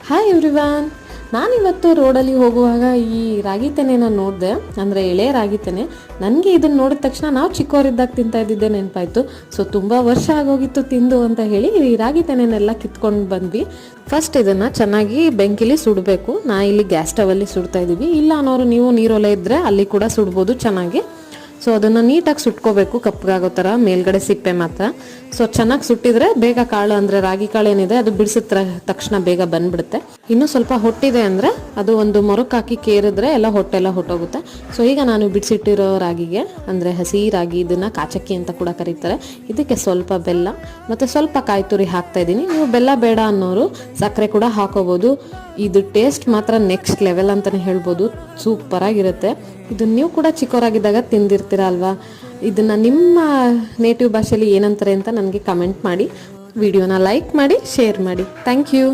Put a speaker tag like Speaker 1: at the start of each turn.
Speaker 1: Hi everyone, ನಾನಿವತ್ತು ರೋಡಲ್ಲಿ ಹೋಗುವಾಗ ಈ ರಾಗಿ ತೆನೆನ ನೋಡಿದೆ, ಅಂದರೆ ಎಳೆ ರಾಗಿ ತೆನೆ. ನನಗೆ ಇದನ್ನು ನೋಡಿದ ತಕ್ಷಣ ನಾವು ಚಿಕ್ಕವರಿದ್ದಾಗ ತಿಂತಾ ಇದ್ದಿದ್ದೆ ನೆನಪಾಯಿತು. ಸೊ ತುಂಬ ವರ್ಷ ಆಗೋಗಿತ್ತು ತಿಂದು ಅಂತ ಹೇಳಿ ಈ ರಾಗಿ ತೆನೆನೆಲ್ಲ ಕಿತ್ಕೊಂಡು ಬಂದ್ವಿ. ಫಸ್ಟ್ ಇದನ್ನು ಚೆನ್ನಾಗಿ ಬೆಂಕಿಲಿ ಸುಡಬೇಕು. ನಾ ಇಲ್ಲಿ ಗ್ಯಾಸ್ ಸ್ಟವಲ್ಲಿ ಸುಡ್ತಾ ಇದ್ದೀವಿ. ಇಲ್ಲ ಅನ್ನೋರು ನೀವು ನೀರೊಲೆ ಇದ್ದರೆ ಅಲ್ಲಿ ಕೂಡ ಸುಡ್ಬೋದು ಚೆನ್ನಾಗಿ. ಸೊ ಅದನ್ನು ನೀಟಾಗಿ ಸುಟ್ಕೋಬೇಕು, ಕಪ್ಪಗಾಗೋ ಥರ ಮೇಲ್ಗಡೆ ಸಿಪ್ಪೆ ಮಾತ್ರ. ಸೊ ಚೆನ್ನಾಗಿ ಸುಟ್ಟಿದ್ರೆ ಬೇಗ ಕಾಳು, ಅಂದರೆ ರಾಗಿ ಕಾಳು ಏನಿದೆ ಅದು ಬಿಡಿಸಿದ ತಕ್ಷಣ ಬೇಗ ಬಂದ್ಬಿಡುತ್ತೆ. ಇನ್ನೂ ಸ್ವಲ್ಪ ಹೊಟ್ಟಿದೆ ಅಂದರೆ ಅದು ಒಂದು ಮೊರಕ್ಕೆ ಹಾಕಿ ಕೇರಿದ್ರೆ ಎಲ್ಲ ಹೊಟ್ಟೆಲ್ಲ ಹೊಟ್ಟೋಗುತ್ತೆ. ಸೊ ಈಗ ನಾನು ಬಿಡಿಸಿಟ್ಟಿರೋ ರಾಗಿಗೆ, ಅಂದರೆ ಹಸಿ ರಾಗಿ, ಇದನ್ನು ಕಾಚಕ್ಕಿ ಅಂತ ಕೂಡ ಕರೀತಾರೆ, ಇದಕ್ಕೆ ಸ್ವಲ್ಪ ಬೆಲ್ಲ ಮತ್ತು ಸ್ವಲ್ಪ ಕಾಯಿ ತುರಿ ಹಾಕ್ತಾ ಇದ್ದೀನಿ. ನೀವು ಬೆಲ್ಲ ಬೇಡ ಅನ್ನೋರು ಸಕ್ಕರೆ ಕೂಡ ಹಾಕೋಬೋದು. ಇದು ಟೇಸ್ಟ್ ಮಾತ್ರ ನೆಕ್ಸ್ಟ್ ಲೆವೆಲ್ ಅಂತಲೇ ಹೇಳ್ಬೋದು, ಸೂಪರಾಗಿರುತ್ತೆ. ಇದನ್ನು ನೀವು ಕೂಡ ಚಿಕ್ಕವರಾಗಿದ್ದಾಗ ತಿಂದಿರ್ತೀರ ಅಲ್ವಾ. ಇದನ್ನು ನಿಮ್ಮ ನೇಟಿವ್ ಭಾಷೆಯಲ್ಲಿ ಏನಂತಾರೆ ಅಂತ ನನಗೆ ಕಮೆಂಟ್ ಮಾಡಿ, ವಿಡಿಯೋನ ಲೈಕ್ ಮಾಡಿ, ಶೇರ್ ಮಾಡಿ. Thank you.